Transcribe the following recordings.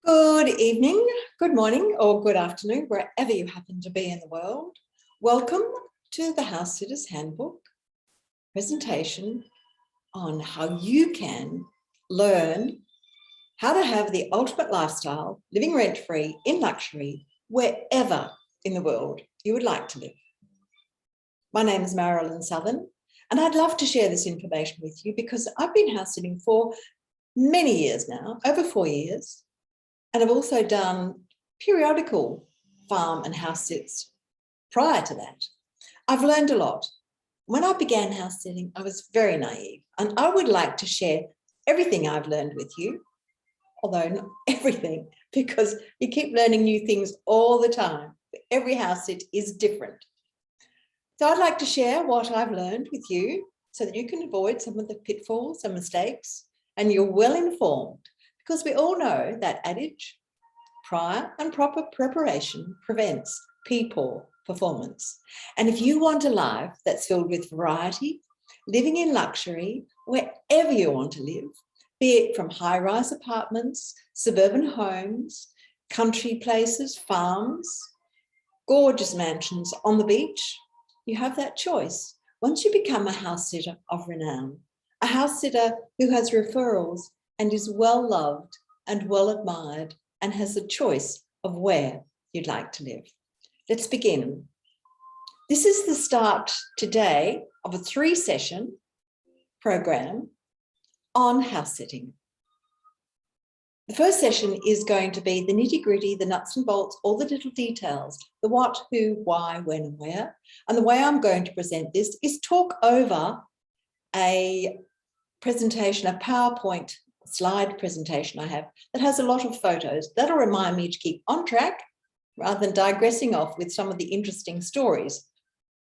Good evening, good morning, or good afternoon, wherever you happen to be in the world. Welcome to the House Sitters Handbook presentation on how you can learn how to have the ultimate lifestyle, living rent-free in luxury, wherever in the world you would like to live. My name is Marilyn Southern, and I'd love to share this information with you because I've been house sitting for many years now, over 4 years. And I've also done periodical farm and house sits prior to that. I've learned a lot. When I began house sitting, I was very naive, and I would like to share everything I've learned with you, although not everything, because you keep learning new things all the time. Every house sit is different. So I'd like to share what I've learned with you so that you can avoid some of the pitfalls and mistakes, and you're well informed. Because we all know that adage, prior and proper preparation prevents poor performance. And if you want a life that's filled with variety, living in luxury, wherever you want to live, be it from high-rise apartments, suburban homes, country places, farms, gorgeous mansions on the beach, you have that choice. Once you become a house sitter of renown, a house sitter who has referrals and is well loved and well admired and has a choice of where you'd like to live. Let's begin. This is the start today of a 3-session program on house sitting. The first session is going to be the nitty-gritty, the nuts and bolts, all the little details, the what, who, why, when and where. And the way I'm going to present this is talk over a presentation, a PowerPoint slide presentation I have that has a lot of photos. That'll remind me to keep on track rather than digressing off with some of the interesting stories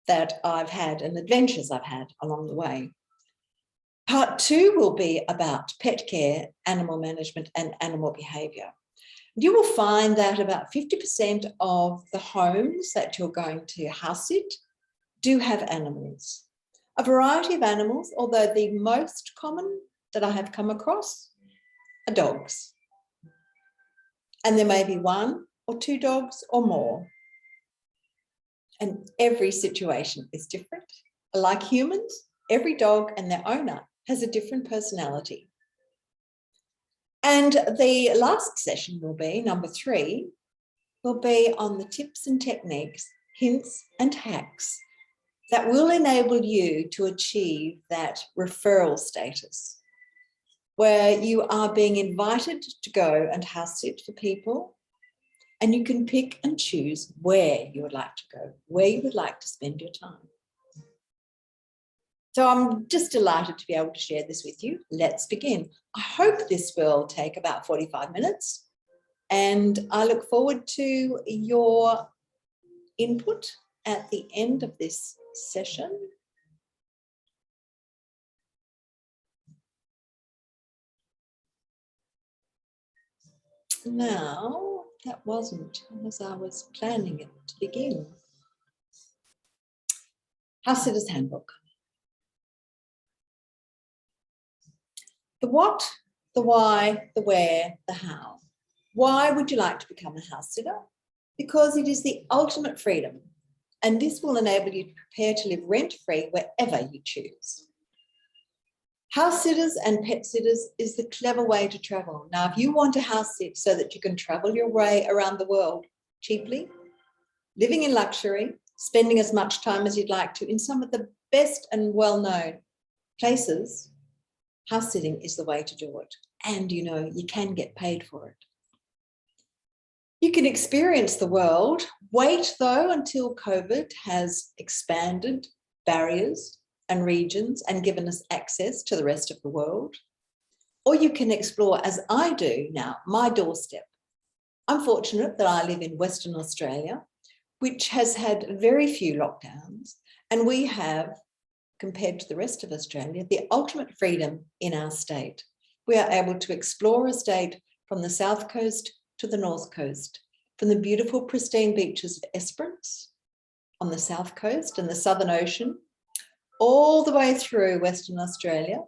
that I've had and adventures I've had along the way. Part 2 will be about pet care, animal management and animal behaviour. You will find that about 50% of the homes that you're going to house sit do have animals. A variety of animals, although the most common that I have come across are dogs. And there may be 1 or 2 dogs or more. And every situation is different. Like humans, every dog and their owner has a different personality. And the last session will be, number 3, will be on the tips and techniques, hints and hacks that will enable you to achieve that referral status, where you are being invited to go and house sit for people, and you can pick and choose where you would like to go, where you would like to spend your time. So I'm just delighted to be able to share this with you. Let's begin. I hope this will take about 45 minutes, and I look forward to your input at the end of this session. Now, that wasn't as I was planning it to begin. House Sitters Handbook. The what, the why, the where, the how. Why would you like to become a house sitter? Because it is the ultimate freedom, and this will enable you to prepare to live rent-free wherever you choose. House sitters and pet sitters is the clever way to travel. Now, if you want a house sit so that you can travel your way around the world cheaply, living in luxury, spending as much time as you'd like to in some of the best and well-known places, house sitting is the way to do it. And you know, you can get paid for it. You can experience the world. Wait though until COVID has expanded barriers and regions and given us access to the rest of the world. Or you can explore, as I do now, my doorstep. I'm fortunate that I live in Western Australia, which has had very few lockdowns, and we have, compared to the rest of Australia, the ultimate freedom in our state. We are able to explore a state from the south coast to the north coast, from the beautiful pristine beaches of Esperance on the south coast and the Southern Ocean, all the way through Western Australia,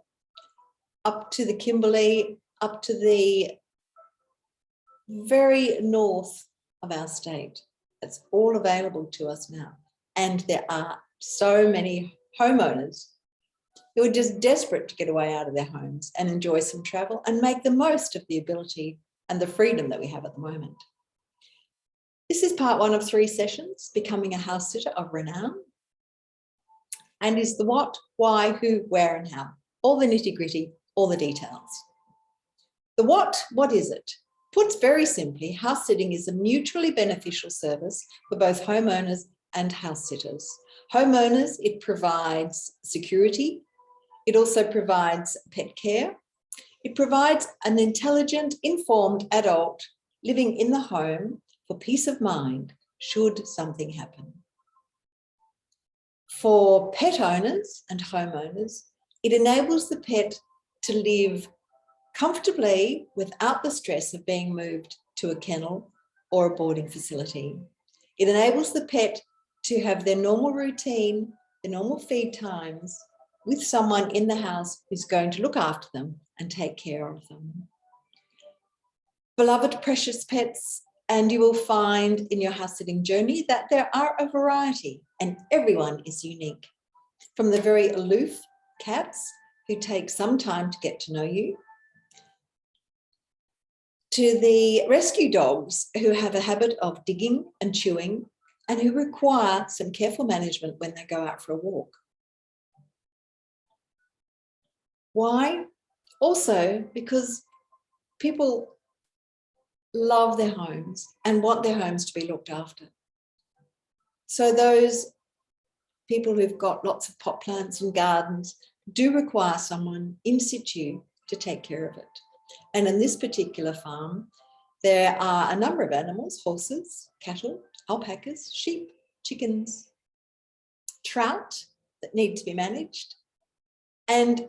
up to the Kimberley, up to the very north of our state. It's all available to us now. And there are so many homeowners who are just desperate to get away out of their homes and enjoy some travel and make the most of the ability and the freedom that we have at the moment. This is part 1 of 3 sessions, Becoming a House Sitter of Renown, and is the what, why, who, where, and how. All the nitty-gritty, all the details. The what is it? Put very simply, house sitting is a mutually beneficial service for both homeowners and house sitters. Homeowners, it provides security. It also provides pet care. It provides an intelligent, informed adult living in the home for peace of mind should something happen. For pet owners and homeowners, it enables the pet to live comfortably without the stress of being moved to a kennel or a boarding facility. It enables the pet to have their normal routine, their normal feed times with someone in the house who's going to look after them and take care of them. Beloved, precious pets, and you will find in your house sitting journey that there are a variety and everyone is unique. From the very aloof cats who take some time to get to know you, to the rescue dogs who have a habit of digging and chewing and who require some careful management when they go out for a walk. Why? Also because people love their homes and want their homes to be looked after. So those people who've got lots of pot plants and gardens do require someone in situ to take care of it. And in this particular farm, there are a number of animals: horses, cattle, alpacas, sheep, chickens, trout that need to be managed, and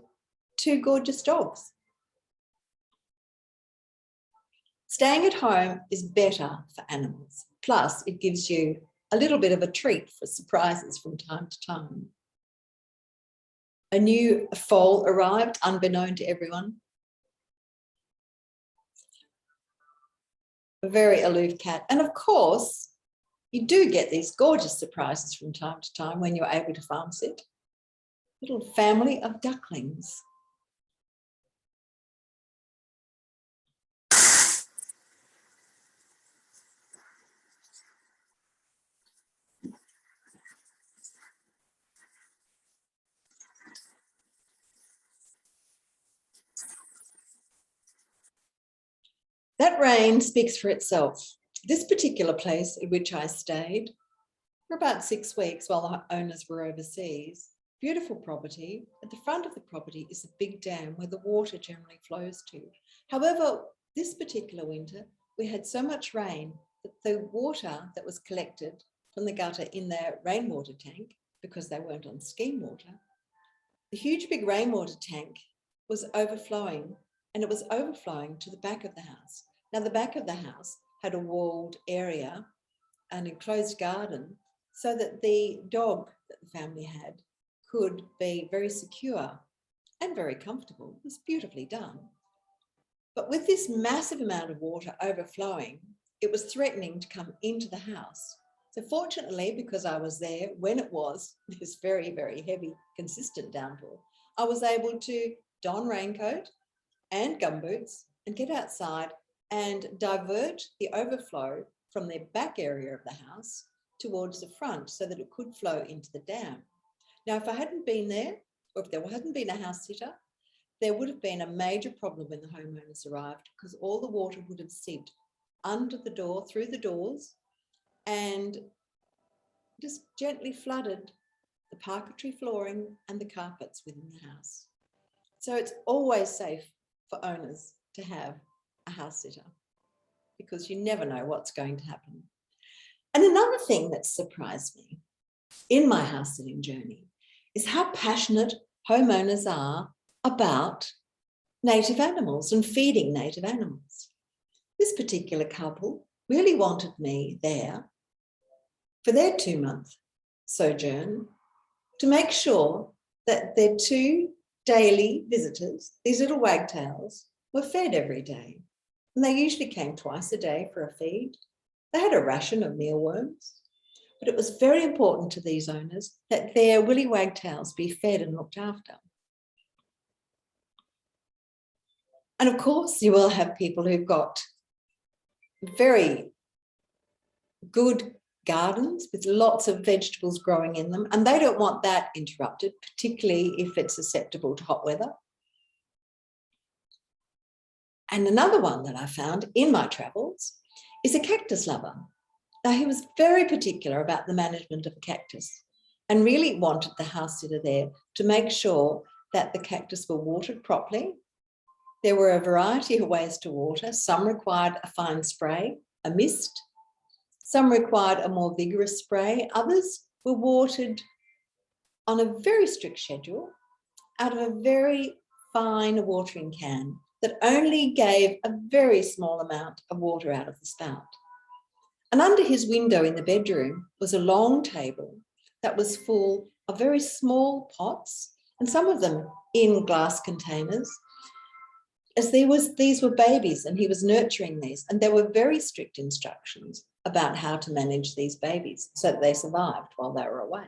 2 gorgeous dogs. Staying at home is better for animals. Plus, it gives you a little bit of a treat for surprises from time to time. A new foal arrived, unbeknown to everyone. A very aloof cat. And of course, you do get these gorgeous surprises from time to time when you're able to farm sit. Little family of ducklings. That rain speaks for itself. This particular place in which I stayed for about 6 weeks while the owners were overseas, beautiful property. At the front of the property is a big dam where the water generally flows to. However, this particular winter, we had so much rain that the water that was collected from the gutter in their rainwater tank, because they weren't on scheme water, the huge big rainwater tank was overflowing, and it was overflowing to the back of the house. Now, the back of the house had a walled area, an enclosed garden, so that the dog that the family had could be very secure and very comfortable. It was beautifully done. But with this massive amount of water overflowing, it was threatening to come into the house. So fortunately, because I was there when it was this very, very heavy, consistent downpour, I was able to don raincoat and gumboots and get outside and divert the overflow from the back area of the house towards the front so that it could flow into the dam. Now, if I hadn't been there, or if there hadn't been a house sitter, there would have been a major problem when the homeowners arrived, because all the water would have seeped under the door, through the doors, and just gently flooded the parquetry flooring and the carpets within the house. So it's always safe for owners to have a house sitter, because you never know what's going to happen. And another thing that surprised me in my house sitting journey is how passionate homeowners are about native animals and feeding native animals. This particular couple really wanted me there for their 2-month sojourn to make sure that their 2 daily visitors, these little wagtails, were fed every day. and they usually came twice a day for a feed. They had a ration of mealworms, but it was very important to these owners that their willy wagtails be fed and looked after. And of course, you will have people who've got very good gardens with lots of vegetables growing in them, and they don't want that interrupted, particularly if it's susceptible to hot weather. And another one that I found in my travels is a cactus lover. Now, he was very particular about the management of a cactus and really wanted the house sitter there to make sure that the cactus were watered properly. There were a variety of ways to water. Some required a fine spray, a mist. Some required a more vigorous spray. Others were watered on a very strict schedule out of a very fine watering can that only gave a very small amount of water out of the spout. And under his window in the bedroom was a long table that was full of very small pots, and some of them in glass containers, as these were babies and he was nurturing these, and there were very strict instructions about how to manage these babies so that they survived while they were away.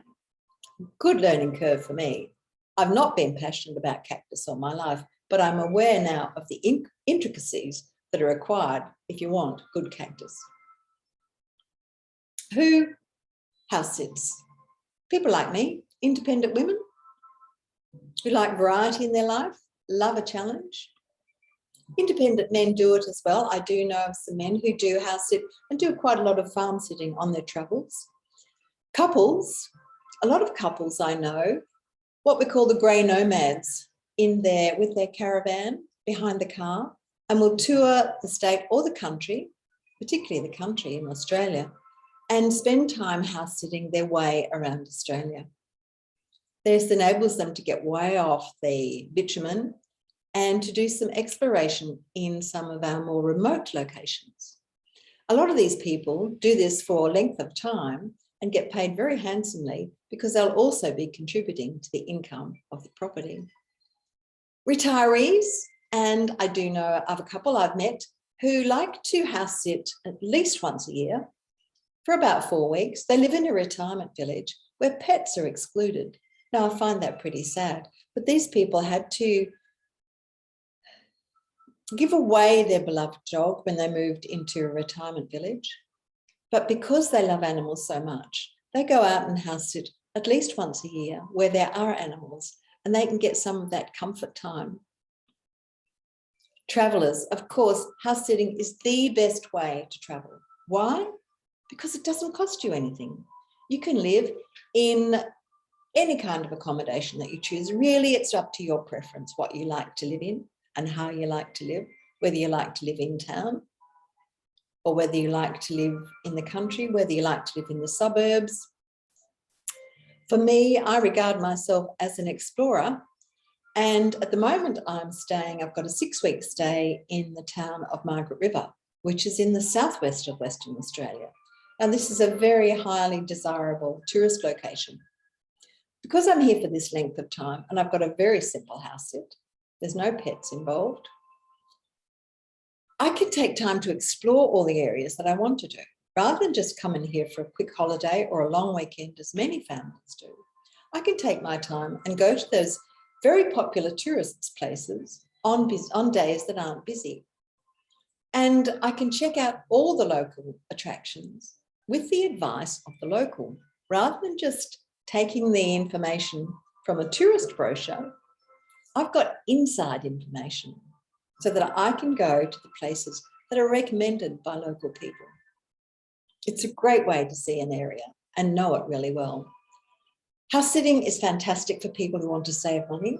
Good learning curve for me. I've not been passionate about cactus all my life, but I'm aware now of the intricacies that are required if you want good cactus. Who house sits? People like me, independent women who like variety in their life, love a challenge. Independent men do it as well. I do know of some men who do house sit and do quite a lot of farm sitting on their travels. Couples, a lot of couples I know, what we call the grey nomads, with their caravan behind the car, and will tour the state or the country, particularly the country in Australia, and spend time house sitting their way around Australia. This enables them to get way off the bitumen and to do some exploration in some of our more remote locations. A lot of these people do this for a length of time and get paid very handsomely because they'll also be contributing to the income of the property. Retirees, and I do know of a couple I've met who like to house sit at least once a year for about 4 weeks. They live in a retirement village where pets are excluded. Now, I find that pretty sad, but these people had to give away their beloved dog when they moved into a retirement village. But because they love animals so much, they go out and house sit at least once a year where there are animals, and they can get some of that comfort time. Travellers, of course, house sitting is the best way to travel. Why? Because it doesn't cost you anything. You can live in any kind of accommodation that you choose. Really, it's up to your preference what you like to live in and how you like to live, whether you like to live in town or whether you like to live in the country, whether you like to live in the suburbs. For me, I regard myself as an explorer, and at the moment I've got a 6-week stay in the town of Margaret River, which is in the southwest of Western Australia. And this is a very highly desirable tourist location. Because I'm here for this length of time and I've got a very simple house sit, there's no pets involved, I can take time to explore all the areas that I want to do, rather than just come in here for a quick holiday or a long weekend, as many families do. I can take my time and go to those very popular tourist places on days that aren't busy. And I can check out all the local attractions with the advice of the local, rather than just taking the information from a tourist brochure. I've got inside information so that I can go to the places that are recommended by local people. It's a great way to see an area and know it really well. House sitting is fantastic for people who want to save money.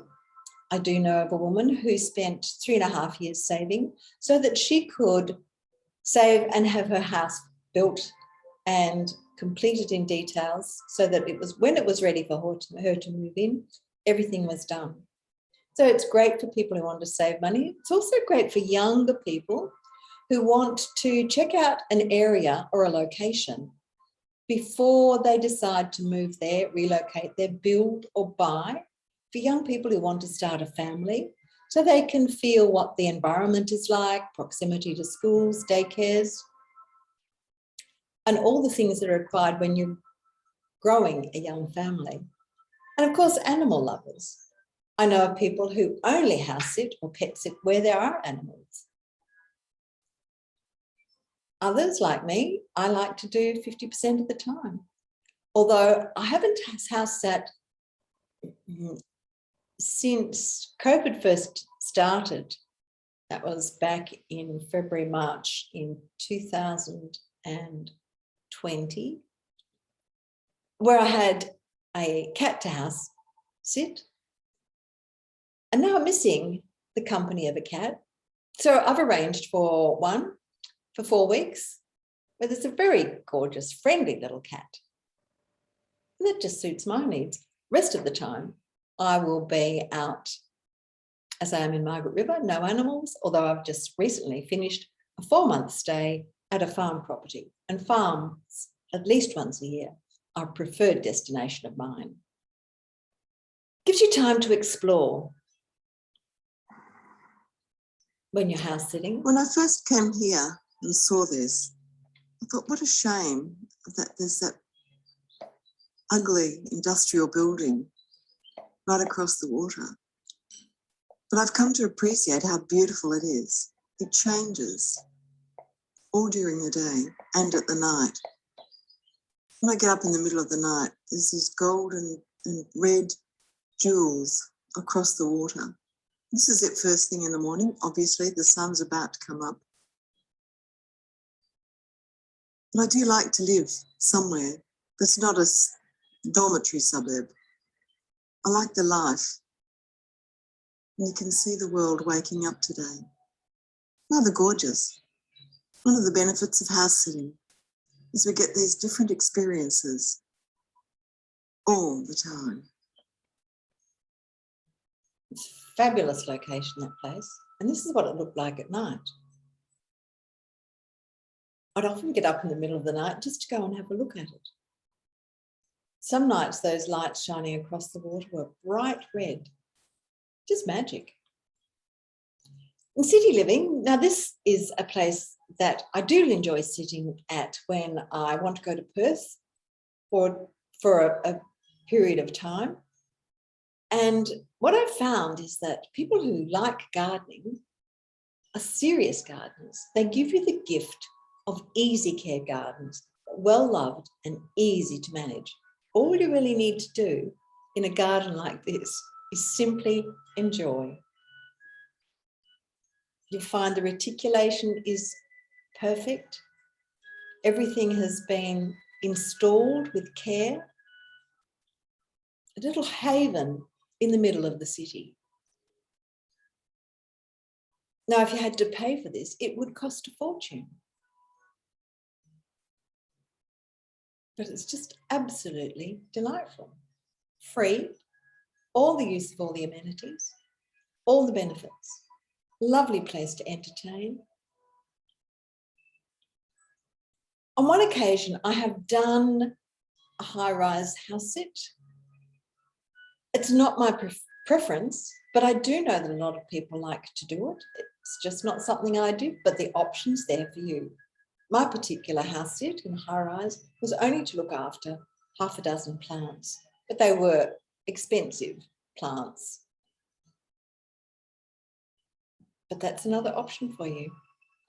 I do know of a woman who spent 3.5 years saving so that she could save and have her house built and completed in details, so that when it was ready for her to move in, everything was done. So it's great for people who want to save money. It's also great for younger people who want to check out an area or a location before they decide to move there, relocate there, build or buy. For young people who want to start a family, so they can feel what the environment is like, proximity to schools, daycares, and all the things that are required when you're growing a young family. And of course, animal lovers. I know of people who only house sit or pet sit where there are animals. Others, like me, I like to do 50% of the time. Although I haven't house sat since COVID first started. That was back in February, March in 2020, where I had a cat to house sit. And now I'm missing the company of a cat. So I've arranged for one for 4 weeks, where there's a very gorgeous, friendly little cat. And that just suits my needs. Rest of the time, I will be out, as I am in Margaret River, no animals, although I've just recently finished a 4-month stay at a farm property. And farms, at least once a year, are a preferred destination of mine. Gives you time to explore when you're house sitting. When I first came here and saw this, I thought, what a shame that there's that ugly industrial building right across the water. But I've come to appreciate how beautiful it is. It changes all during the day and at the night. When I get up in the middle of the night, there's these golden and red jewels across the water. This is it first thing in the morning. Obviously, the sun's about to come up. But I do like to live somewhere that's not a dormitory suburb. I like the life. And you can see the world waking up today. Rather gorgeous. One of the benefits of house sitting is we get these different experiences all the time. It's a fabulous location, that place. And this is what it looked like at night. I'd often get up in the middle of the night just to go and have a look at it. Some nights those lights shining across the water were bright red. Just magic. In city living, now this is a place that I do enjoy sitting at when I want to go to Perth for a period of time. And what I've found is that people who like gardening are serious gardeners. They give you the gift of easy care gardens, well loved and easy to manage. All you really need to do in a garden like this is simply enjoy. You'll find the reticulation is perfect. Everything has been installed with care. A little haven in the middle of the city. Now, if you had to pay for this, it would cost a fortune. But it's just absolutely delightful. Free, all the use of all the amenities, all the benefits. Lovely place to entertain. On one occasion, I have done a high-rise house sit. It's not my preference, but I do know that a lot of people like to do it. It's just not something I do, but the option's there for you. My particular house sit in high-rise was only to look after half a dozen plants, but they were expensive plants. But that's another option for you.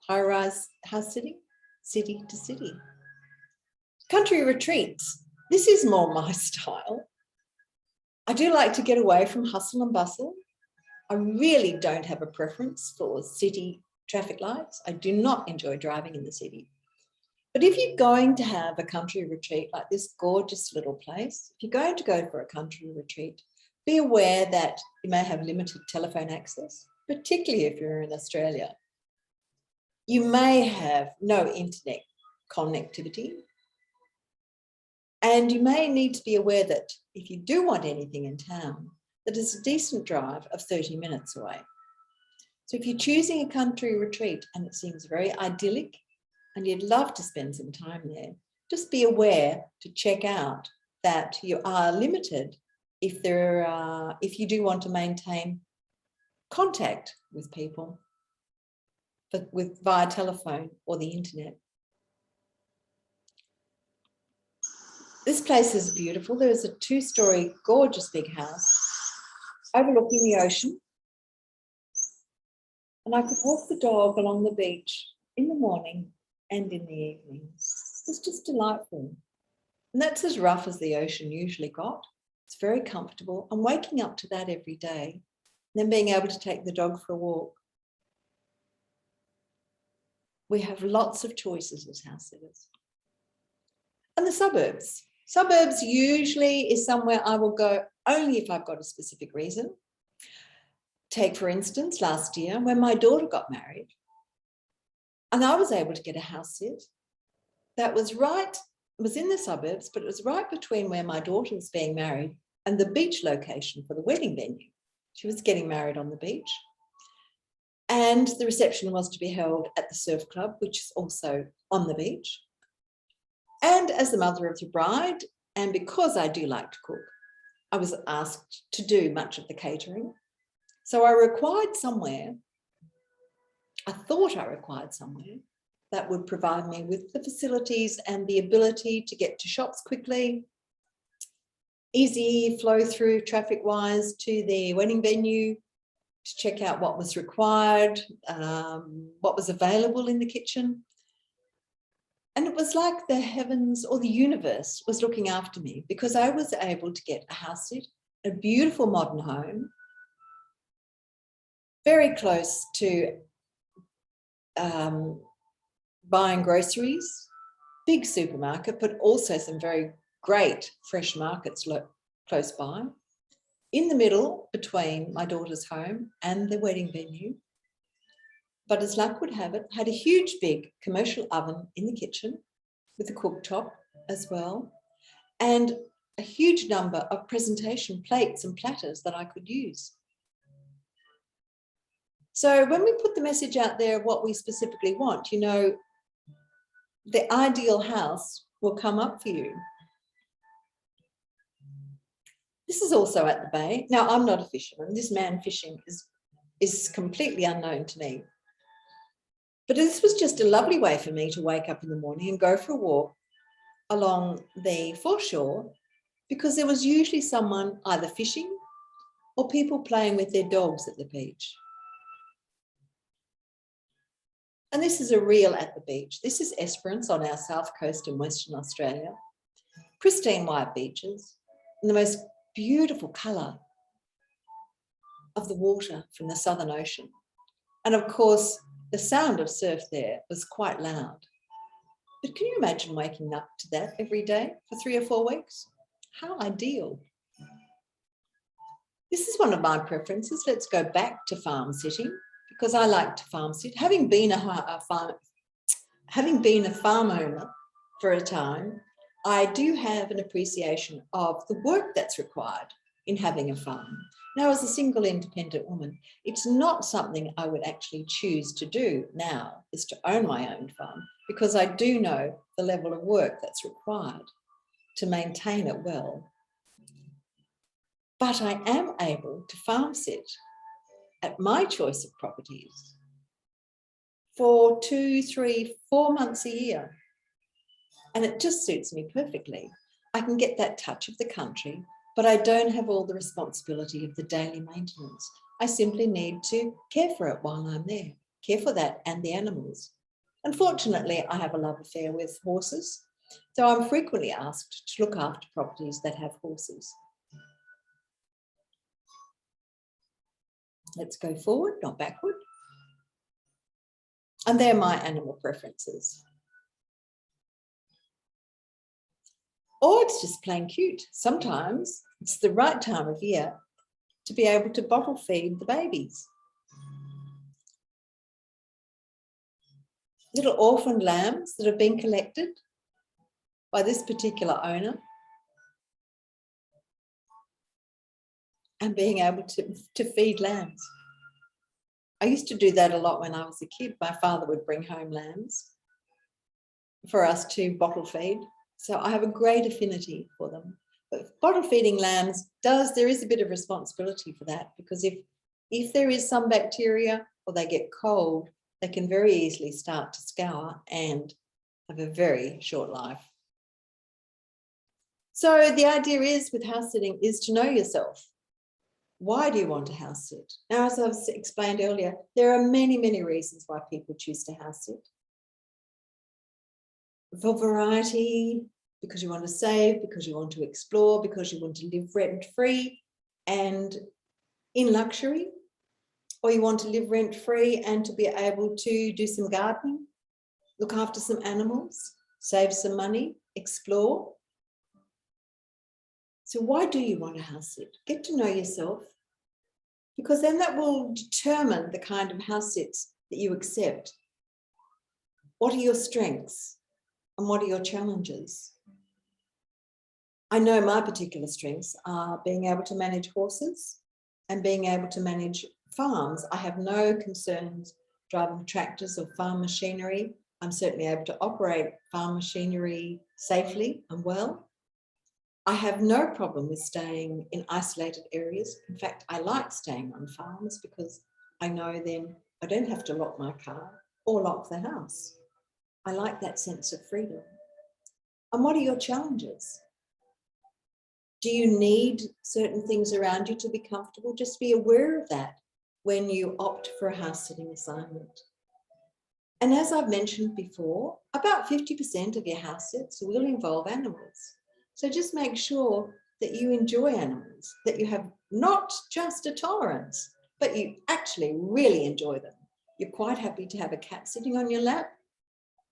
High-rise house sitting, city to city. Country retreats. This is more my style. I do like to get away from hustle and bustle. I really don't have a preference for city traffic lights. I do not enjoy driving in the city. But if you're going to have a country retreat like this gorgeous little place, if you're going to go for a country retreat, be aware that you may have limited telephone access, particularly if you're in Australia. You may have no internet connectivity. And you may need to be aware that if you do want anything in town, that it's a decent drive of 30 minutes away. So if you're choosing a country retreat and it seems very idyllic and you'd love to spend some time there, just be aware to check out that you are limited if you do want to maintain contact with people via telephone or the internet. This place is beautiful. There is a 2-story, gorgeous big house overlooking the ocean. And I could walk the dog along the beach in the morning and in the evening. It was just delightful. And that's as rough as the ocean usually got. It's very comfortable. I'm waking up to that every day, and then being able to take the dog for a walk. We have lots of choices as house sitters. And the suburbs. Suburbs usually is somewhere I will go only if I've got a specific reason. Take, for instance, last year when my daughter got married, and I was able to get a house sit that was in the suburbs, but it was right between where my daughter was being married and the beach location for the wedding venue. She was getting married on the beach. And the reception was to be held at the surf club, which is also on the beach. And as the mother of the bride, and because I do like to cook, I was asked to do much of the catering. So I thought I required somewhere that would provide me with the facilities and the ability to get to shops quickly, easy flow through traffic-wise to the wedding venue, to check out what was required, what was available in the kitchen. And it was like the heavens or the universe was looking after me, because I was able to get a house sit, a beautiful modern home, very close to buying groceries, big supermarket, but also some very great fresh markets close by, in the middle between my daughter's home and the wedding venue. But as luck would have it, had a huge big commercial oven in the kitchen with a cooktop as well, and a huge number of presentation plates and platters that I could use. So when we put the message out there, what we specifically want, you know, the ideal house will come up for you. This is also at the bay. Now, I'm not a fisherman. This man fishing is completely unknown to me. But this was just a lovely way for me to wake up in the morning and go for a walk along the foreshore, because there was usually someone either fishing or people playing with their dogs at the beach. And this is a reel at the beach. This is Esperance on our south coast in Western Australia. Pristine white beaches and the most beautiful colour of the water from the Southern Ocean. And of course, the sound of surf there was quite loud. But can you imagine waking up to that every day for 3 or 4 weeks? How ideal. This is one of my preferences. Let's go back to farm sitting, because I like to farm sit. Having been a farm owner for a time, I do have an appreciation of the work that's required in having a farm. Now, as a single independent woman, it's not something I would actually choose to do now, is to own my own farm, because I do know the level of work that's required to maintain it well. But I am able to farm sit at my choice of properties for 2, 3, 4 months a year. And it just suits me perfectly. I can get that touch of the country, but I don't have all the responsibility of the daily maintenance. I simply need to care for it while I'm there, care for that and the animals. Unfortunately, I have a love affair with horses, so I'm frequently asked to look after properties that have horses. Let's go forward, not backward. And they're my animal preferences. Or it's just plain cute. Sometimes it's the right time of year to be able to bottle feed the babies. Little orphaned lambs that have been collected by this particular owner, and being able to feed lambs. I used to do that a lot when I was a kid. My father would bring home lambs for us to bottle feed. So I have a great affinity for them. But bottle feeding lambs there is a bit of responsibility for that, because if If there is some bacteria or they get cold, they can very easily start to scour and have a very short life. So the idea is with house sitting is to know yourself. Why do you want to house sit? Now, as I've explained earlier, there are many, many reasons why people choose to house sit. For variety, because you want to save, because you want to explore, because you want to live rent-free and in luxury, or you want to live rent-free and to be able to do some gardening, look after some animals, save some money, explore. So why do you want to house sit? Get to know yourself, because then that will determine the kind of house sits that you accept. What are your strengths and what are your challenges? I know my particular strengths are being able to manage horses and being able to manage farms. I have no concerns driving tractors or farm machinery. I'm certainly able to operate farm machinery safely and well. I have no problem with staying in isolated areas. In fact, I like staying on farms because I know then I don't have to lock my car or lock the house. I like that sense of freedom. And what are your challenges? Do you need certain things around you to be comfortable? Just be aware of that when you opt for a house sitting assignment. And as I've mentioned before, about 50% of your house sits will involve animals. So just make sure that you enjoy animals, that you have not just a tolerance, but you actually really enjoy them. You're quite happy to have a cat sitting on your lap.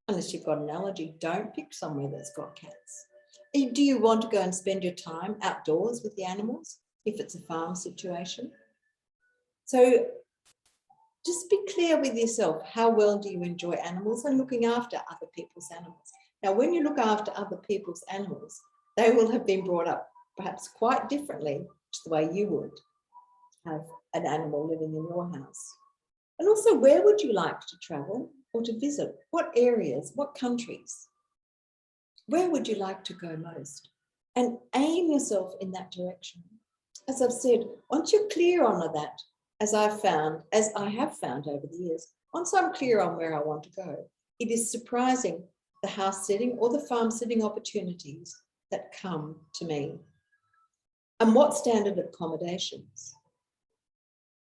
Unless you've got an allergy, don't pick somewhere that's got cats. Do you want to go and spend your time outdoors with the animals if it's a farm situation? So just be clear with yourself. How well do you enjoy animals and looking after other people's animals? Now, when you look after other people's animals, they will have been brought up perhaps quite differently to the way you would have an animal living in your house. And also, where would you like to travel or to visit? What areas, what countries? Where would you like to go most? And aim yourself in that direction. As I've said, once you're clear on that, as I have found over the years, once I'm clear on where I want to go, it is surprising the house sitting or the farm sitting opportunities that come to me. And what standard accommodations?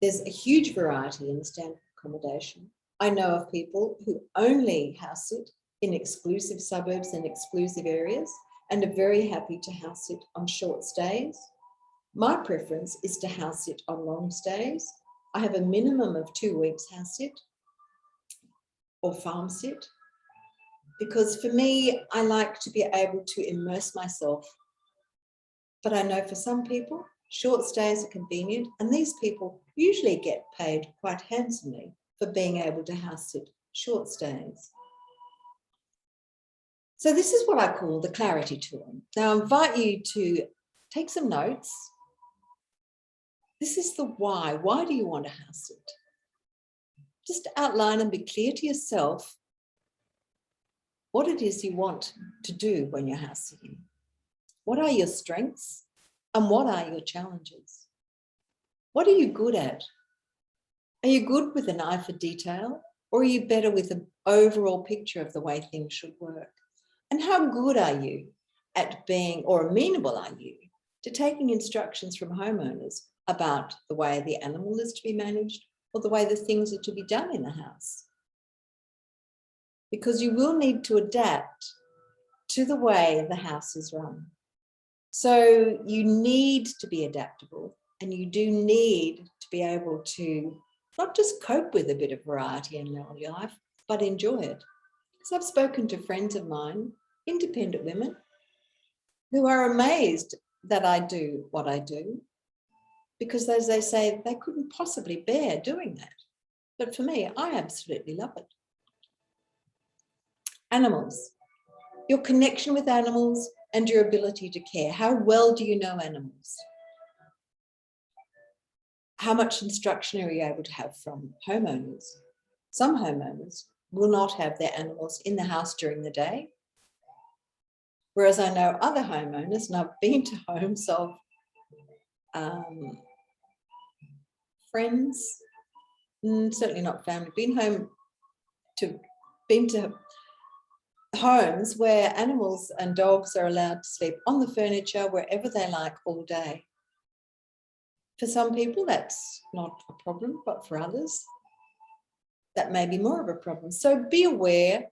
There's a huge variety in the standard accommodation. I know of people who only house sit in exclusive suburbs and exclusive areas and are very happy to house sit on short stays. My preference is to house sit on long stays. I have a minimum of 2 weeks house sit or farm sit, because for me, I like to be able to immerse myself. But I know for some people, short stays are convenient, and these people usually get paid quite handsomely for being able to house sit short stays. So this is what I call the clarity tour. Now I invite you to take some notes. This is the why. Why do you want to house sit? Just outline and be clear to yourself what it is you want to do when you're house sitting. What are your strengths and what are your challenges? What are you good at? Are you good with an eye for detail, or are you better with an overall picture of the way things should work? And how good are you at being, or amenable are you to taking instructions from homeowners about the way the animal is to be managed or the way the things are to be done in the house? Because you will need to adapt to the way the house is run. So you need to be adaptable, and you do need to be able to not just cope with a bit of variety in your life, but enjoy it. Because I've spoken to friends of mine, independent women, who are amazed that I do what I do, because as they say, they couldn't possibly bear doing that. But for me, I absolutely love it. Animals. Your connection with animals and your ability to care. How well do you know animals? How much instruction are you able to have from homeowners? Some homeowners will not have their animals in the house during the day, whereas I know other homeowners, and I've been to homes of friends, certainly not family, been to homes where animals and dogs are allowed to sleep on the furniture wherever they like all day. For some people, that's not a problem, but for others, that may be more of a problem. So be aware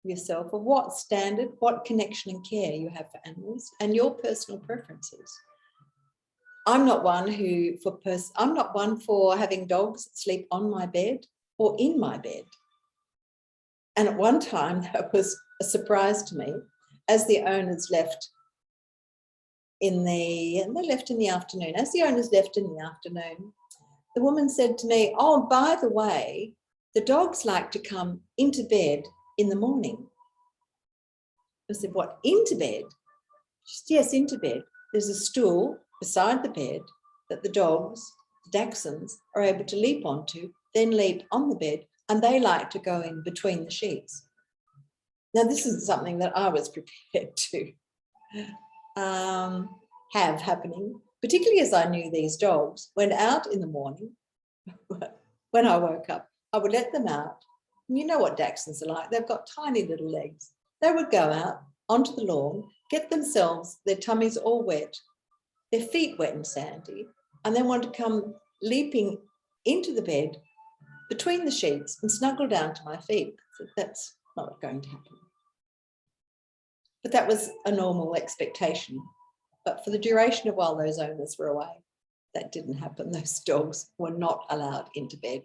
yourself of what standard, what connection and care you have for animals and your personal preferences. I'm not one for having dogs sleep on my bed or in my bed. And at one time, that was a surprise to me as the owners left in the afternoon. As the owners left in the afternoon, the woman said to me, "Oh, by the way, the dogs like to come into bed in the morning." I said, "What, into bed?" She said, "Yes, into bed. There's a stool beside the bed that the dogs, the Dachshunds, are able to leap onto, then leap on the bed, and they like to go in between the sheets." Now, this isn't something that I was prepared to have happening, particularly as I knew these dogs went out in the morning. When I woke up, I would let them out. And you know what Dachshunds are like. They've got tiny little legs. They would go out onto the lawn, get themselves, their tummies all wet, their feet wet and sandy, and then want to come leaping into the bed between the sheets and snuggle down to my feet. So that's not going to happen. But that was a normal expectation. But for the duration of while those owners were away, that didn't happen. Those dogs were not allowed into bed.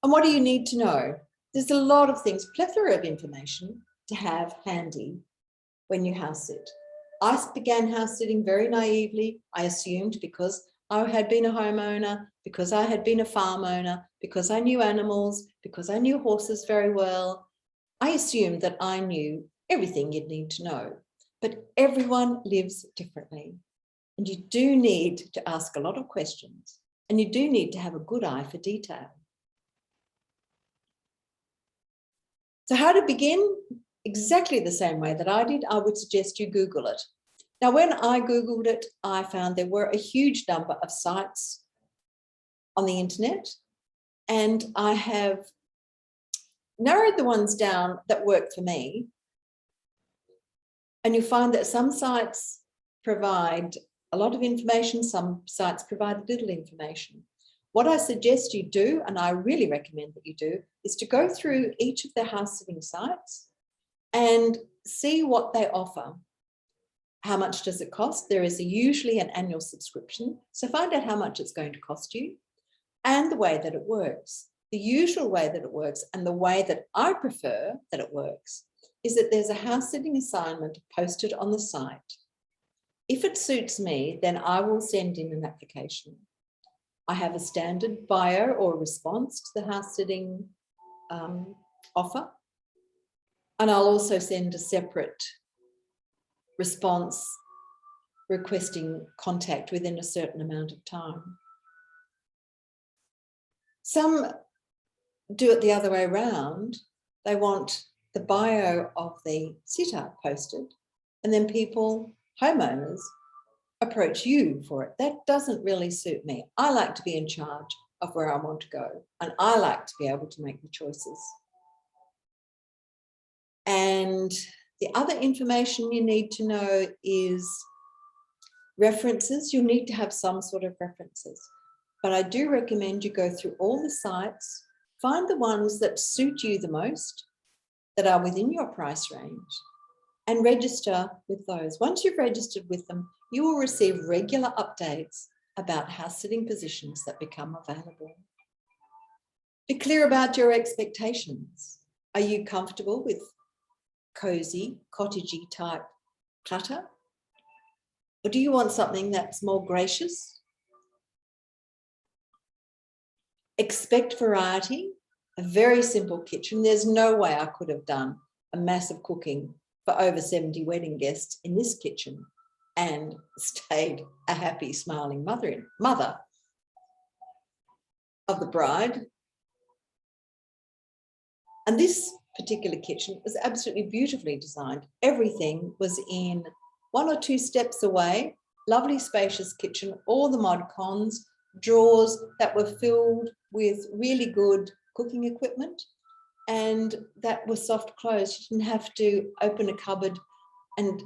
And what do you need to know? There's a lot of things, plethora of information to have handy when you house sit. I began house sitting very naively. I assumed because I had been a homeowner, because I had been a farm owner, because I knew animals, because I knew horses very well, I assumed that I knew everything you'd need to know. But everyone lives differently. And you do need to ask a lot of questions. And you do need to have a good eye for detail. So how to begin? Exactly the same way that I did. I would suggest you Google it. Now, when I Googled it, I found there were a huge number of sites on the internet, and I have narrowed the ones down that work for me. And you find that some sites provide a lot of information, some sites provide little information. What I suggest you do, and I really recommend that you do, is to go through each of the house sitting sites and see what they offer. How much does it cost? There is usually an annual subscription, so find out how much it's going to cost you and the way that it works. The usual way that it works, and the way that I prefer that it works, is that there's a house sitting assignment posted on the site. If it suits me, then I will send in an application. I have a standard bio or response to the house sitting offer, and I'll also send a separate response requesting contact within a certain amount of time. Some do it the other way around. They want the bio of the sitter posted, and then people, homeowners, approach you for it. That doesn't really suit me. I like to be in charge of where I want to go, and I like to be able to make the choices. And the other information you need to know is references. You'll need to have some sort of references, but I do recommend you go through all the sites, find the ones that suit you the most, that are within your price range, and register with those. Once you've registered with them, you will receive regular updates about house sitting positions that become available. Be clear about your expectations. Are you comfortable with cozy, cottagey type clutter? Or do you want something that's more gracious? Expect variety. A very simple kitchen. There's no way I could have done a massive cooking for over 70 wedding guests in this kitchen and stayed a happy, smiling mother of the bride. And this particular kitchen was absolutely beautifully designed. Everything was in 1 or 2 steps away lovely spacious kitchen, all the mod cons, drawers that were filled with really good cooking equipment and that were soft closed. You didn't have to open a cupboard and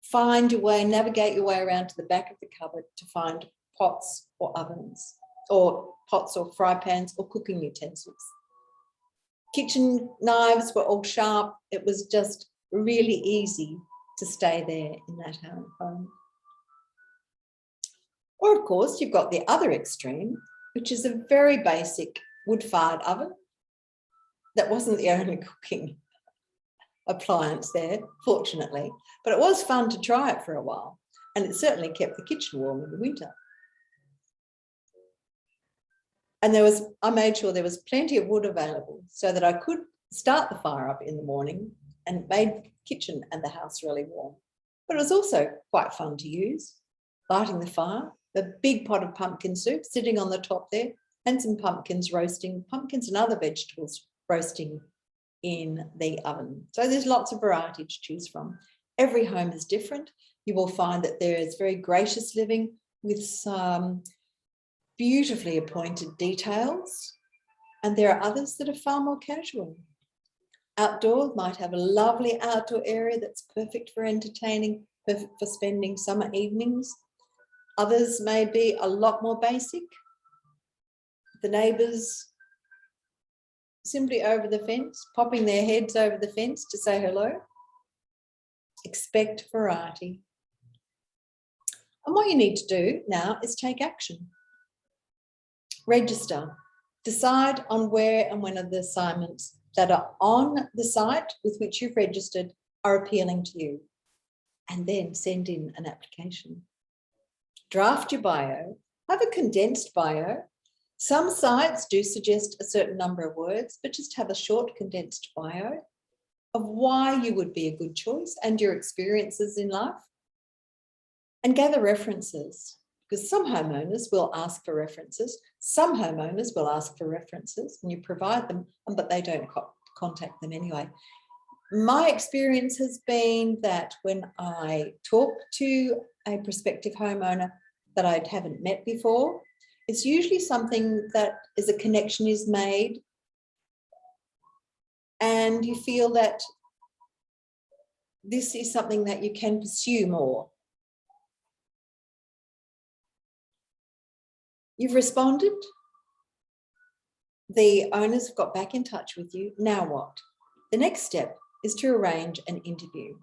find your way, navigate your way around to the back of the cupboard to find pots or ovens, or pots or fry pans or cooking utensils. Kitchen knives were all sharp. It was just really easy to stay there in that home. Or, of course, you've got the other extreme, which is a very basic wood-fired oven. That wasn't the only cooking appliance there, fortunately, but it was fun to try it for a while, and it certainly kept the kitchen warm in the winter. And I made sure there was plenty of wood available so that I could start the fire up in the morning and made the kitchen and the house really warm. But it was also quite fun to use, lighting the fire, a big pot of pumpkin soup sitting on the top there, and some pumpkins and other vegetables roasting in the oven. So there's lots of variety to choose from. Every home is different. You will find that there is very gracious living with some beautifully appointed details, and there are others that are far more casual. Outdoor might have a lovely outdoor area that's perfect for entertaining, perfect for spending summer evenings. Others may be a lot more basic. The neighbours simply over the fence, popping their heads over the fence to say hello. Expect variety. And what you need to do now is take action. Register. Decide on where and when of the assignments that are on the site with which you've registered are appealing to you. And then send in an application. Draft your bio. Have a condensed bio. Some sites do suggest a certain number of words, but just have a short condensed bio of why you would be a good choice and your experiences in life. And gather references, because some homeowners will ask for references. Some homeowners will ask for references and you provide them, but they don't contact them anyway. My experience has been that when I talk to a prospective homeowner that I haven't met before, it's usually something that is a connection is made and you feel that this is something that you can pursue more. You've responded. The owners have got back in touch with you. Now what? The next step is to arrange an interview.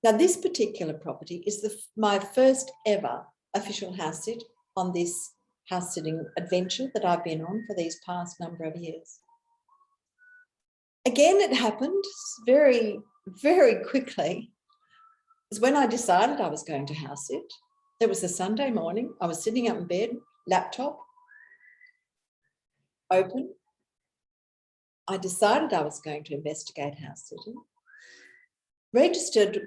Now, this particular property is my first ever official house sit on this house sitting adventure that I've been on for these past number of years. Again, it happened very, very quickly. Because when I decided I was going to house sit, it was a Sunday morning. I was sitting up in bed, laptop open. I decided I was going to investigate house sitting. Registered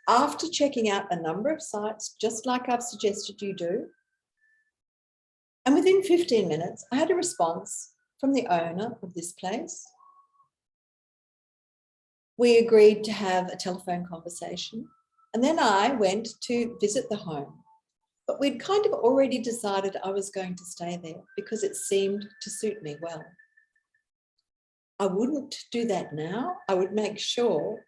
after checking out a number of sites, just like I've suggested you do. And within 15 minutes, I had a response from the owner of this place. We agreed to have a telephone conversation. And then I went to visit the home. But we'd kind of already decided I was going to stay there because it seemed to suit me well. I wouldn't do that now. I would make sure.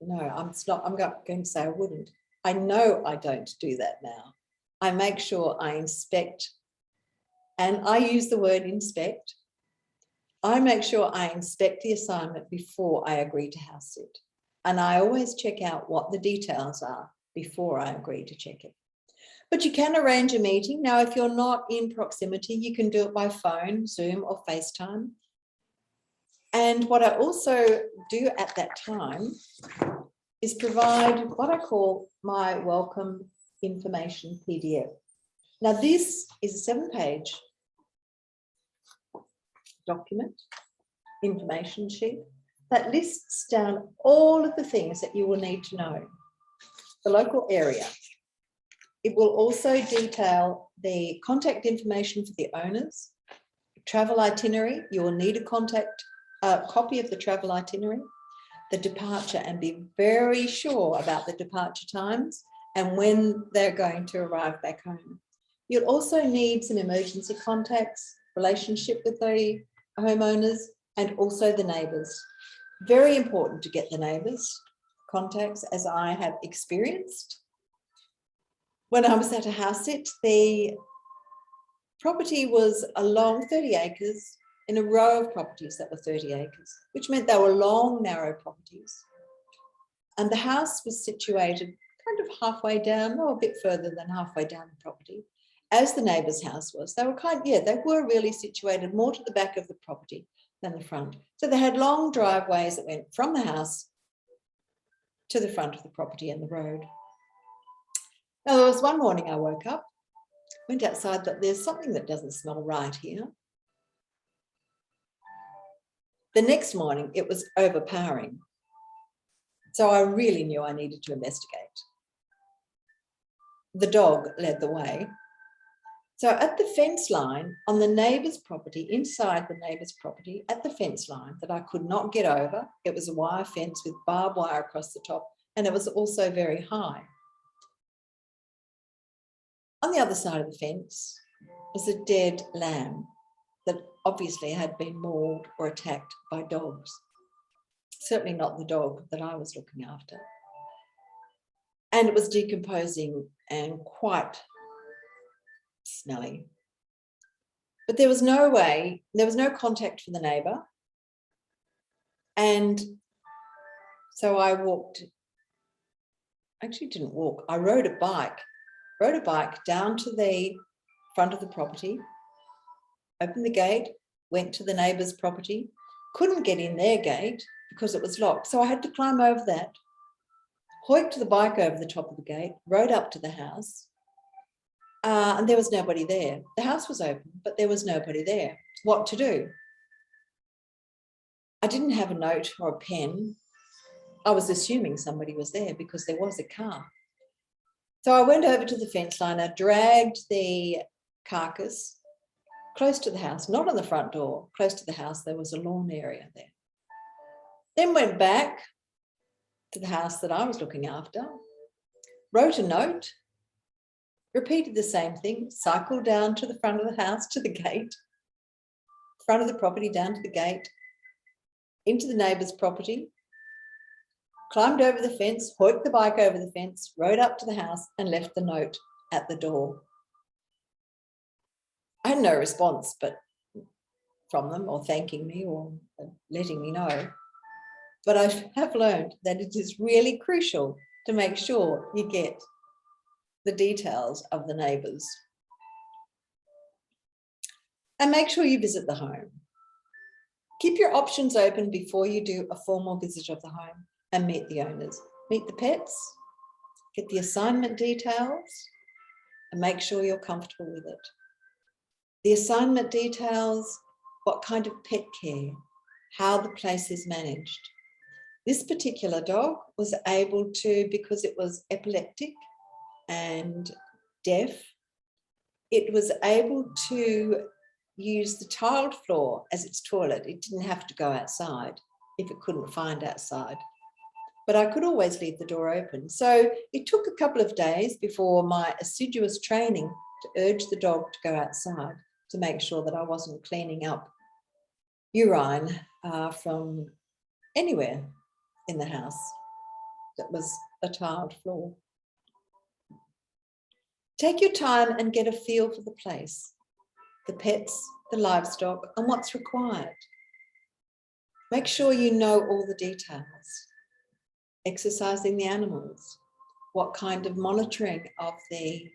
No, I'm not going to say I wouldn't. I know I don't do that now. I make sure I inspect, and I use the word inspect. I make sure I inspect the assignment before I agree to house sit. And I always check out what the details are before I agree to check it. But you can arrange a meeting. Now, if you're not in proximity, you can do it by phone, Zoom or FaceTime. And what I also do at that time is provide what I call my welcome information PDF. Now, this is a 7-page document, information sheet, that lists down all of the things that you will need to know. The local area. It will also detail the contact information for the owners, travel itinerary. You will need a copy of the travel itinerary, the departure and be very sure about the departure times and when they're going to arrive back home. You'll also need some emergency contacts, relationship with the homeowners, and also the neighbours. Very important to get the neighbours' contacts, as I have experienced. When I was at a house sit, the property was along 30 acres in a row of properties that were 30 acres, which meant they were long, narrow properties. And the house was situated kind of halfway down, or a bit further than halfway down the property, as the neighbour's house was. They were they were really situated more to the back of the property than the front. So they had long driveways that went from the house to the front of the property and the road. Now, there was one morning I woke up, went outside, but there's something that doesn't smell right here. The next morning, it was overpowering. So I really knew I needed to investigate. The dog led the way. So at the fence line on the neighbour's property, inside the neighbour's property, at the fence line that I could not get over, it was a wire fence with barbed wire across the top, and it was also very high. On the other side of the fence was a dead lamb that obviously had been mauled or attacked by dogs. Certainly not the dog that I was looking after. And it was decomposing and quite smelly. But there was no way, there was no contact for the neighbour. And so I walked, actually didn't walk, I rode a bike down to the front of the property, opened the gate, went to the neighbour's property, couldn't get in their gate because it was locked. So I had to climb over that, hoiked the bike over the top of the gate, rode up to the house, and there was nobody there. The house was open, but there was nobody there. What to do? I didn't have a note or a pen. I was assuming somebody was there because there was a car. So I went over to the fence line, I dragged the carcass close to the house, not on the front door, close to the house. There was a lawn area there. Then went back to the house that I was looking after, wrote a note, repeated the same thing, cycled down to the front of the house, to the gate, front of the property, down to the gate, into the neighbour's property, climbed over the fence, hoiked the bike over the fence, rode up to the house and left the note at the door. I had no response from them, or thanking me or letting me know. But I have learned that it is really crucial to make sure you get the details of the neighbours. And make sure you visit the home. Keep your options open before you do a formal visit of the home and meet the owners. Meet the pets, get the assignment details, and make sure you're comfortable with it. The assignment details, what kind of pet care, how the place is managed. This particular dog was able to, because it was epileptic and deaf, it was able to use the tiled floor as its toilet. It didn't have to go outside if it couldn't find outside. But I could always leave the door open. So it took a couple of days before my assiduous training to urge the dog to go outside to make sure that I wasn't cleaning up urine from anywhere in the house that was a tiled floor. Take your time and get a feel for the place, the pets, the livestock, and what's required. Make sure you know all the details. Exercising the animals, what kind of monitoring of the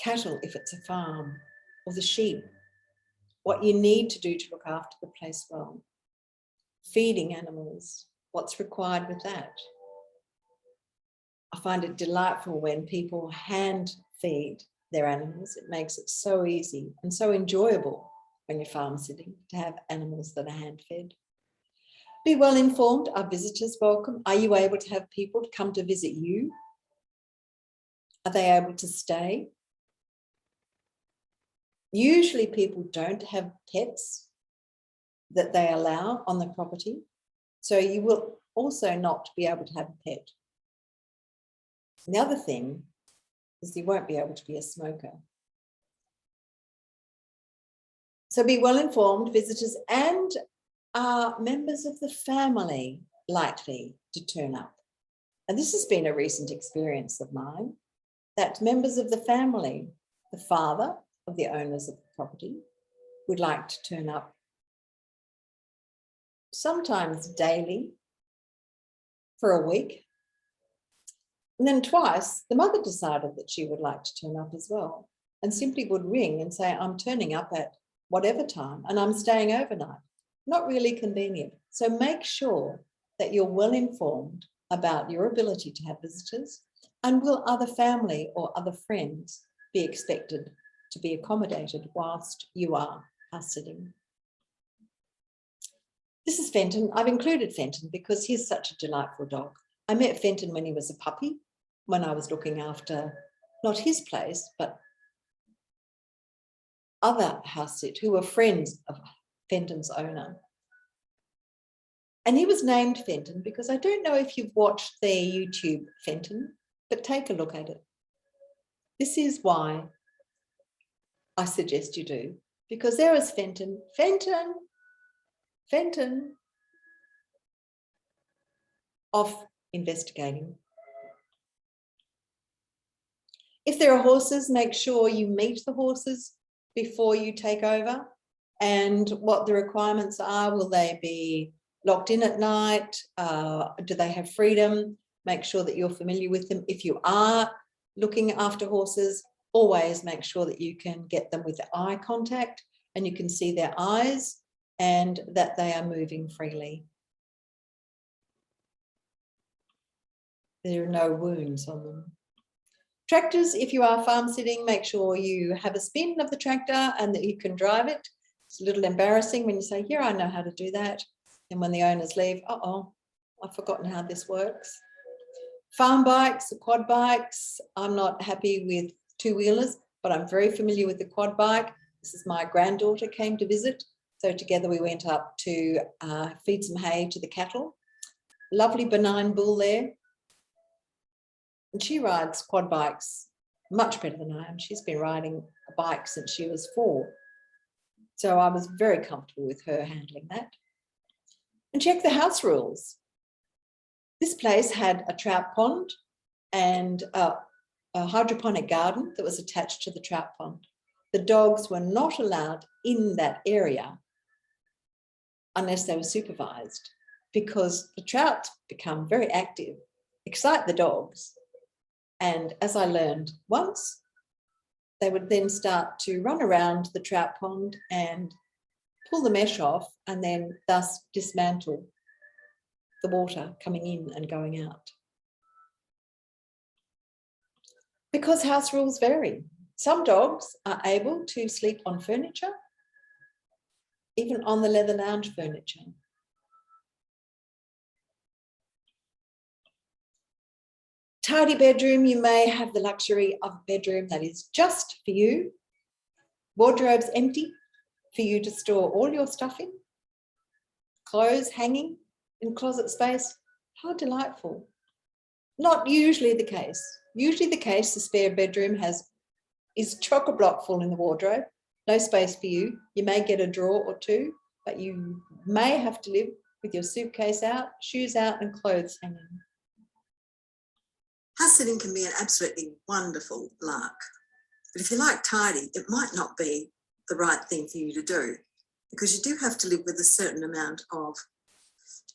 cattle if it's a farm, or the sheep, what you need to do to look after the place well. Feeding animals, what's required with that. I find it delightful when people hand feed their animals. It makes it so easy and so enjoyable when you're farm sitting to have animals that are hand fed. Be well informed. Are visitors welcome? Are you able to have people to come to visit you? Are they able to stay? Usually people don't have pets that they allow on the property. So you will also not be able to have a pet. And the other thing is you won't be able to be a smoker. So be well informed, visitors and members of the family likely to turn up. And this has been a recent experience of mine, that members of the family, the father of the owners of the property, would like to turn up sometimes daily for a week. And then twice, the mother decided that she would like to turn up as well, and simply would ring and say, I'm turning up at whatever time and I'm staying overnight. Not really convenient. So make sure that you're well informed about your ability to have visitors, and will other family or other friends be expected to be accommodated whilst you are house sitting. This is Fenton. I've included Fenton because he's such a delightful dog. I met Fenton when he was a puppy, when I was looking after not his place, but other house sit who were friends of Fenton's owner. And he was named Fenton because I don't know if you've watched their YouTube Fenton, but take a look at it. This is why I suggest you do, because there is Fenton, Fenton, Fenton, off investigating. If there are horses, make sure you meet the horses before you take over, and what the requirements are. Will they be locked in at night? Do they have freedom? Make sure that you're familiar with them. If you are looking after horses, always make sure that you can get them with eye contact and you can see their eyes and that they are moving freely. There are no wounds on them. Tractors, if you are farm sitting, make sure you have a spin of the tractor and that you can drive it. It's a little embarrassing when you say, yeah, I know how to do that. And when the owners leave, I've forgotten how this works. Farm bikes, quad bikes, I'm not happy with two-wheelers, but I'm very familiar with the quad bike. This is my granddaughter came to visit. So together we went up to feed some hay to the cattle. Lovely benign bull there. And she rides quad bikes much better than I am. She's been riding a bike since she was 4. So I was very comfortable with her handling that. And check the house rules. This place had a trout pond and a hydroponic garden that was attached to the trout pond. The dogs were not allowed in that area unless they were supervised, because the trout become very active, excite the dogs. And as I learned once, they would then start to run around the trout pond and pull the mesh off and then thus dismantle the water coming in and going out. Because house rules vary. Some dogs are able to sleep on furniture, even on the leather lounge furniture. Tidy bedroom, you may have the luxury of a bedroom that is just for you. Wardrobes empty for you to store all your stuff in. Clothes hanging in closet space. How delightful. Not usually the case. Usually the case, the spare bedroom is chock-a-block full in the wardrobe. No space for you. You may get a drawer or two, but you may have to live with your suitcase out, shoes out and clothes hanging. House sitting can be an absolutely wonderful lark. But if you like tidy, it might not be the right thing for you to do, because you do have to live with a certain amount of,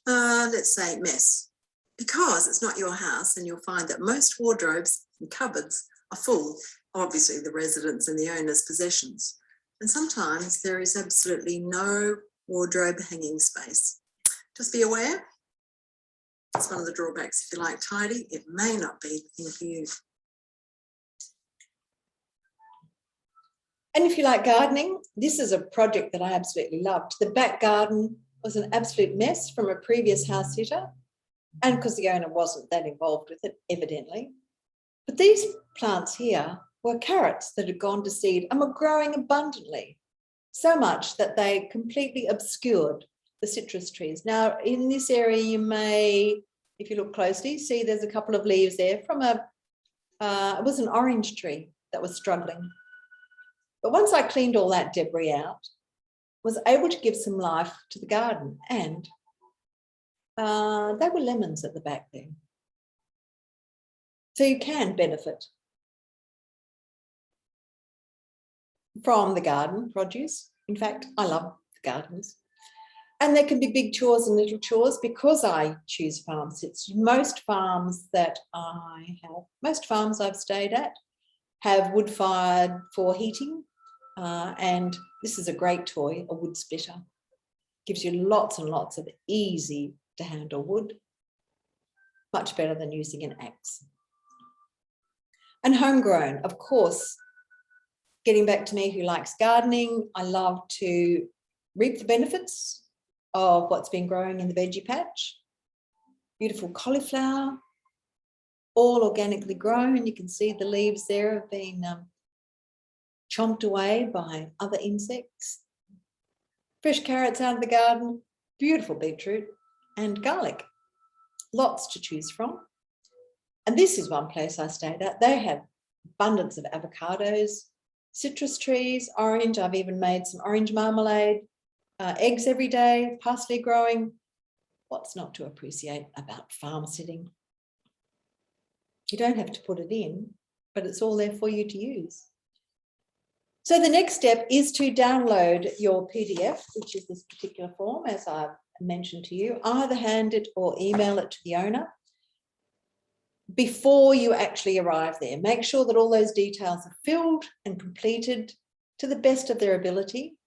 let's say, mess, because it's not your house, and you'll find that most wardrobes and cupboards are full, obviously the residents and the owner's possessions. And sometimes there is absolutely no wardrobe hanging space. Just be aware. It's one of the drawbacks. If you like tidy, it may not be the thing for you. And if you like gardening, this is a project that I absolutely loved. The back garden was an absolute mess from a previous house sitter, and because the owner wasn't that involved with it, evidently. But these plants here were carrots that had gone to seed and were growing abundantly, so much that they completely obscured the citrus trees. Now, in this area, you may, if you look closely, see there's a couple of leaves there from it was an orange tree that was struggling. But once I cleaned all that debris out, was able to give some life to the garden, and they were lemons at the back there. So you can benefit from the garden produce. In fact, I love the gardens. And there can be big chores and little chores because I choose farm sits. Most farms I've stayed at have wood fired for heating. And this is a great toy, a wood splitter. Gives you lots and lots of easy to handle wood. Much better than using an axe. And homegrown, of course, getting back to me who likes gardening, I love to reap the benefits of what's been growing in the veggie patch. Beautiful cauliflower, all organically grown. You can see the leaves there have been chomped away by other insects. Fresh carrots out of the garden, beautiful beetroot and garlic. Lots to choose from. And this is one place I stayed at. They have abundance of avocados, citrus trees, orange. I've even made some orange marmalade, eggs every day, parsley growing. What's not to appreciate about farm sitting? You don't have to put it in, but it's all there for you to use. So the next step is to download your PDF, which is this particular form, as I've mentioned to you. Either hand it or email it to the owner before you actually arrive there. Make sure that all those details are filled and completed to the best of their ability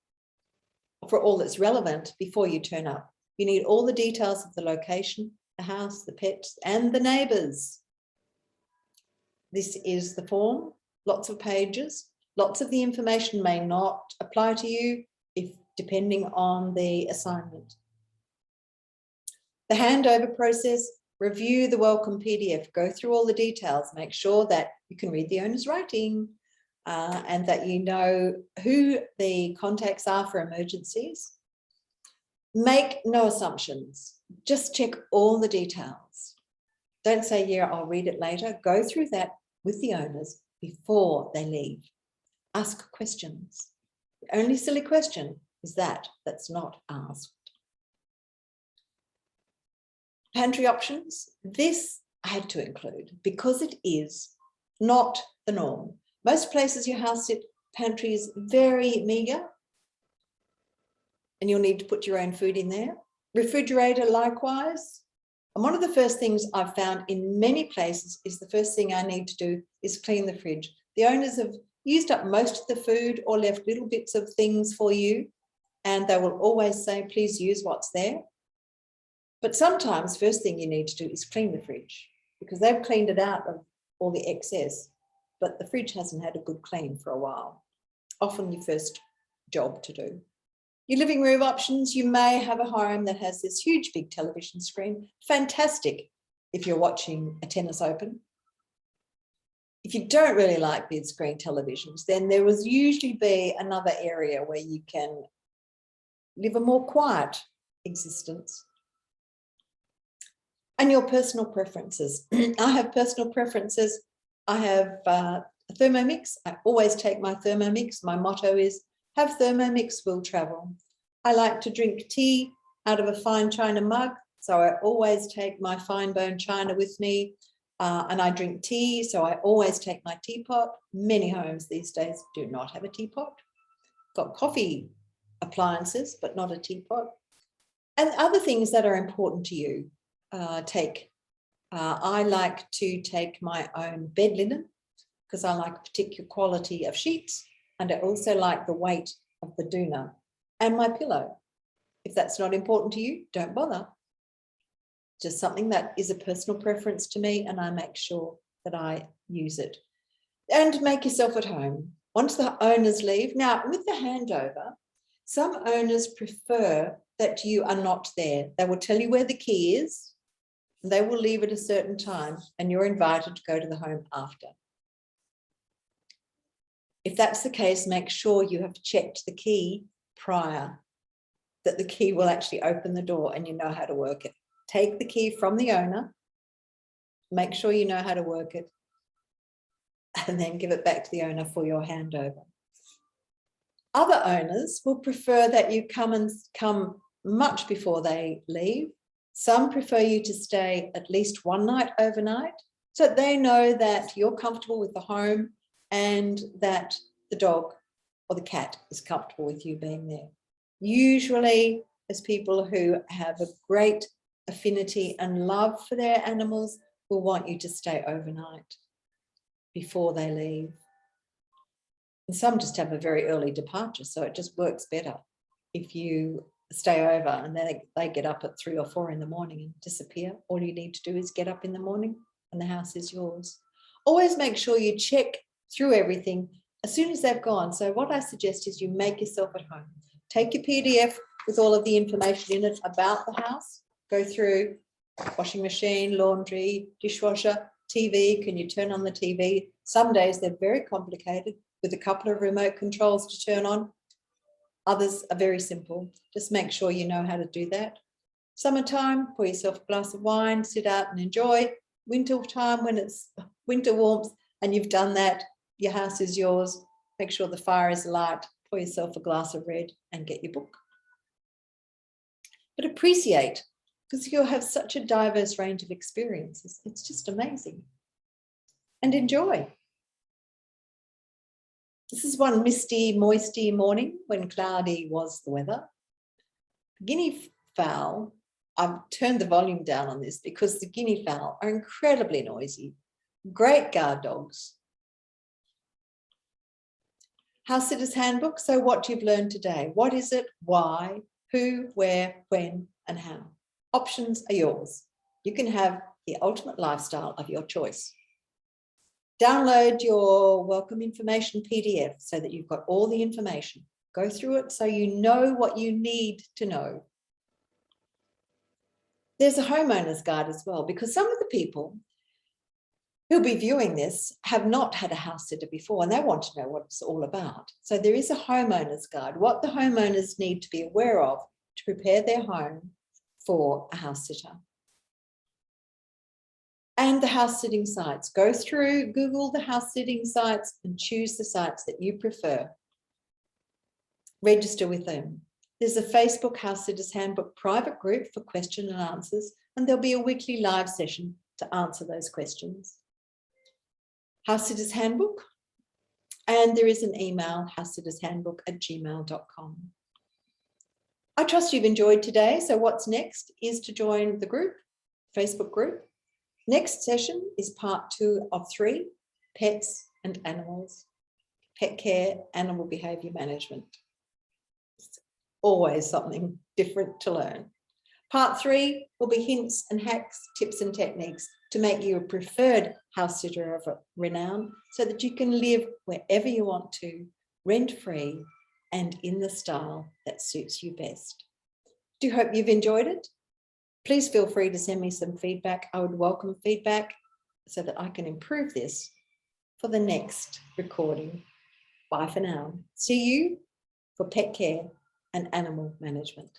for all that's relevant before you turn up. You need all the details of the location, the house, the pets, and the neighbours. This is the form, lots of pages. Lots of the information may not apply to you depending on the assignment. The handover process, review the welcome PDF, go through all the details, make sure that you can read the owner's writing and that you know who the contacts are for emergencies. Make no assumptions, just check all the details. Don't say, yeah, I'll read it later. Go through that with the owners before they leave. Ask questions. The only silly question is that's not asked. Pantry options. This I had to include because it is not the norm. Most places your house sit pantry is very meagre and you'll need to put your own food in there. Refrigerator likewise. And one of the first things I've found in many places is the first thing I need to do is clean the fridge. The owners have used up most of the food or left little bits of things for you, and they will always say, please use what's there. But sometimes first thing you need to do is clean the fridge because they've cleaned it out of all the excess, but the fridge hasn't had a good clean for a while. Often your first job to do. Your living room options, you may have a home that has this huge big television screen. Fantastic if you're watching a tennis open. If you don't really like big screen televisions, then there will usually be another area where you can live a more quiet existence. And your personal preferences. I have personal preferences. I have a Thermomix. I always take my Thermomix. My motto is, have Thermomix, will travel. I like to drink tea out of a fine china mug, so I always take my fine bone china with me. And I drink tea, so I always take my teapot. Many homes these days do not have a teapot. Got coffee appliances, but not a teapot. And other things that are important to you, I like to take my own bed linen because I like a particular quality of sheets, and I also like the weight of the doona and my pillow. If that's not important to you, don't bother. Just something that is a personal preference to me, and I make sure that I use it. And make yourself at home. Once the owners leave, now with the handover, some owners prefer that you are not there. They will tell you where the key is, and they will leave at a certain time, and you're invited to go to the home after. If that's the case, make sure you have checked the key prior. that the key will actually open the door and you know how to work it. Take the key from the owner, make sure you know how to work it, and then give it back to the owner for your handover. Other owners will prefer that you come much before they leave. Some prefer you to stay at least one night overnight, so that they know that you're comfortable with the home and that the dog or the cat is comfortable with you being there. Usually, as people who have a great affinity and love for their animals will want you to stay overnight before they leave. And some just have a very early departure, so it just works better if you stay over and then they get up at 3 or 4 in the morning and disappear. All you need to do is get up in the morning and the house is yours. Always make sure you check through everything as soon as they've gone. So what I suggest is you make yourself at home. Take your PDF with all of the information in it about the house. Go through washing machine, laundry, dishwasher, TV. Can you turn on the TV? Some days they're very complicated with a couple of remote controls to turn on. Others are very simple. Just make sure you know how to do that. Summertime, pour yourself a glass of wine, sit out and enjoy. Winter time, when it's winter warmth and you've done that, your house is yours. Make sure the fire is light, pour yourself a glass of red and get your book. But appreciate, because you'll have such a diverse range of experiences. It's just amazing. And enjoy. This is one misty, moisty morning when cloudy was the weather. Guinea fowl, I've turned the volume down on this because the guinea fowl are incredibly noisy. Great guard dogs. House Sitters Handbook. So what you've learned today. What is it? Why? Who? Where? When? And how? Options are yours. You can have the ultimate lifestyle of your choice. Download your welcome information PDF so that you've got all the information. Go through it so you know what you need to know. There's a homeowner's guide as well, because some of the people who'll be viewing this have not had a house sitter before and they want to know what it's all about. So there is a homeowner's guide, what the homeowners need to be aware of to prepare their home for a house sitter. And the house sitting sites. Go through, Google the house sitting sites and choose the sites that you prefer. Register with them. There's a Facebook House Sitters Handbook private group for question and answers, and there'll be a weekly live session to answer those questions. House Sitters Handbook, and there is an email, housesittershandbook@gmail.com. I trust you've enjoyed today. So what's next is to join the group, Facebook group. Next session is part 2 of 3, pets and animals, pet care, animal behaviour management. It's always something different to learn. Part 3 will be hints and hacks, tips and techniques to make you a preferred house sitter of renown so that you can live wherever you want to, rent-free and in the style that suits you best. Do hope you've enjoyed it. Please feel free to send me some feedback. I would welcome feedback so that I can improve this for the next recording. Bye for now. See you for pet care and animal management.